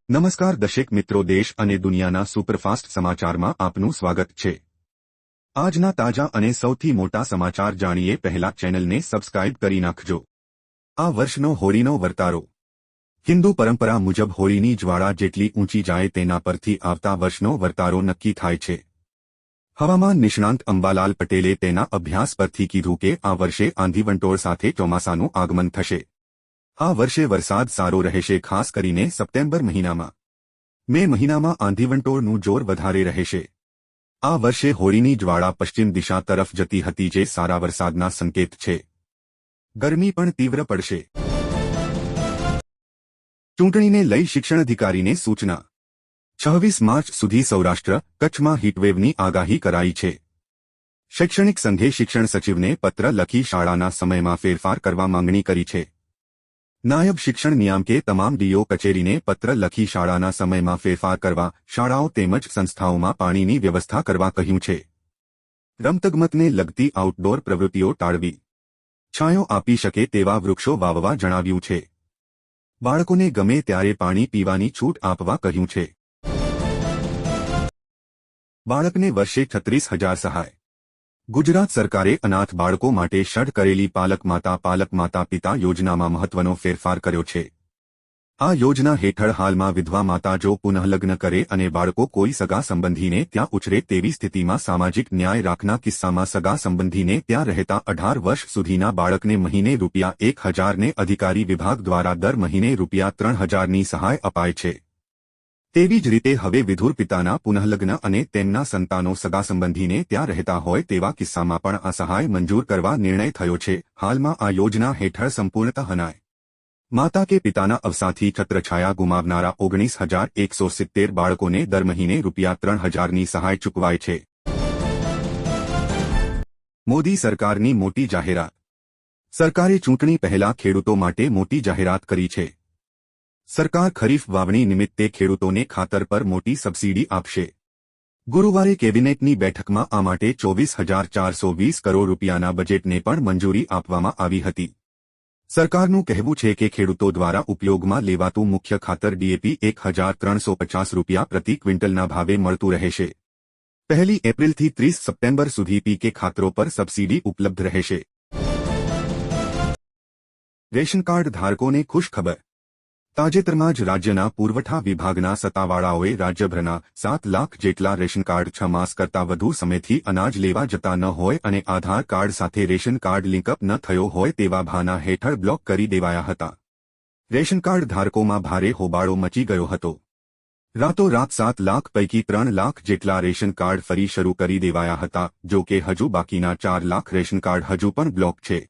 નમસ્કાર દર્શક મિત્રો, દેશ અને દુનિયાના સુપરફાસ્ટ સમાચારમાં આપનું સ્વાગત છે। આજના તાજા અને સૌથી મોટા સમાચાર જાણીએ પહેલા ચેનલને સબસ્ક્રાઇબ કરી નાખજો। આ વર્ષનો હોળીનો વર્તારો। હિન્દુ પરંપરા મુજબ હોળીની જ્વાળા જેટલી ઊંચી જાય તેના પરથી આવતા વર્ષનો વર્તારો નક્કી થાય છે। હવામાન નિષ્ણાંત અંબાલાલ પટેલે તેના અભ્યાસ પરથી કીધું કે આ વર્ષે આંધીવંટોળ સાથે ચોમાસાનું આગમન થશે। આ વર્ષે વરસાદ સારો રહેશે, ખાસ કરીને સપ્ટેમ્બર મહિનામાં। મે મહિનામાં આંધીવંટોળનું જોર વધારે રહેશે। આ વર્ષે હોળીની જ્વાળા પશ્ચિમ દિશા તરફ જતી હતી, જે સારા વરસાદના સંકેત છે। ગરમી પણ તીવ્ર પડશે। ચૂંટણીને લઈ શિક્ષણ અધિકારીને સૂચના। 26 માર્ચ સુધી સૌરાષ્ટ્ર કચ્છમાં હીટવેવની આગાહી કરાઈ છે। શૈક્ષણિક સંઘે શિક્ષણ સચિવને પત્ર લખી શાળાના સમયમાં ફેરફાર કરવા માંગણી કરી છે। નાયબ શિક્ષણ નિયામકે તમામ ડીઓ કચેરીને પત્ર લખી શાળાના સમયમાં ફેરફાર કરવા, શાળાઓ તેમજ સંસ્થાઓમાં પાણીની વ્યવસ્થા કરવા કહ્યું છે। રમતગમતને લગતી આઉટડોર પ્રવૃત્તિઓ ટાળવી, છાંયો આપી શકે તેવા વૃક્ષો વાવવા જણાવ્યું છે। બાળકોને ગમે ત્યારે પાણી પીવાની છૂટ આપવા કહ્યું છે। બાળકને વર્ષે 36,000 સહાય। ગુજરાત સરકારે અનાથ બાળકો માટે શરૂ કરેલી પાલક માતા પિતા યોજનામાં મહત્વનો ફેરફાર કર્યો છે। આ યોજના હેઠળ હાલમાં વિધવા માતા જો પુનઃલગ્ન કરે અને બાળકો કોઈ સગા સંબંધીને ત્યાં ઉછરે તેવી સ્થિતિમાં સામાજિક ન્યાય રાખના કિસ્સામાં સગા સંબંધીને ત્યાં રહેતા 18 વર્ષ સુધીના બાળકને મહિને ₹1,000 ને અધિકારી વિભાગ દ્વારા દર મહિને ₹3,000ની સહાય અપાય છે। તેવી જ રીતે હવે વિધુર પિતાના પુનઃલગ્ન અને તેમના સંતાનો સગા સંબંધીને ત્યાં રહેતા હોય તેવા કિસ્સામાં પણ આ સહાય મંજૂર કરવા નિર્ણય થયો છે। હાલમાં આ યોજના હેઠળ સંપૂર્ણતઃ અનાથ માતા કે પિતાના અવસાનથી છત્રછાયા ગુમાવનારા 19,170 બાળકોને દર મહિને ₹3,000ની સહાય ચૂકવાય છે। મોદી સરકારની મોટી જાહેરાત। સરકારે ચૂંટણી પહેલા ખેડૂતો માટે મોટી જાહેરાત કરી છે। સરકાર ખરીફ વાવણી નિમિત્તે ખેડૂતોને ખાતર પર મોટી સબસિડી આપશે। ગુરુવારે કેબિનેટની બેઠકમાં આ માટે ₹24,420 કરોડ રૂપિયાના બજેટને પણ મંજૂરી આપવામાં આવી હતી। સરકારનું કહેવું છે કે ખેડૂતો દ્વારા ઉપયોગમાં લેવાતું મુખ્ય ખાતર ડીએપી ₹1,350 પ્રતિ ક્વિન્ટલના ભાવે મળતું રહેશે। 1 એપ્રિલથી 30 સપ્ટેમ્બર સુધી પીકે ખાતરો પર સબસિડી ઉપલબ્ધ રહેશે। રેશન કાર્ડ ધારકોને ખુશ ખબર। તાજેતરમાં જ રાજ્યના પુરવઠા વિભાગના સત્તાવાળાઓએ રાજ્યભરના 7 લાખ જેટલા રેશન કાર્ડ 6 માસ કરતાં વધુ સમયથી અનાજ લેવા જતા ન હોય અને આધાર કાર્ડ સાથે રેશન કાર્ડ લિંકઅપ ન થયો હોય તેવા બહાના હેઠળ બ્લોક કરી દેવાયા હતા। રેશન કાર્ડ ધારકોમાં ભારે હોબાળો મચી ગયો હતો। રાતોરાત 7 લાખ પૈકી 3 લાખ જેટલા રેશન કાર્ડ ફરી શરૂ કરી દેવાયા હતા, જો કે હજુ બાકીના 4 લાખ રેશન કાર્ડ હજુ પણ બ્લોક છે।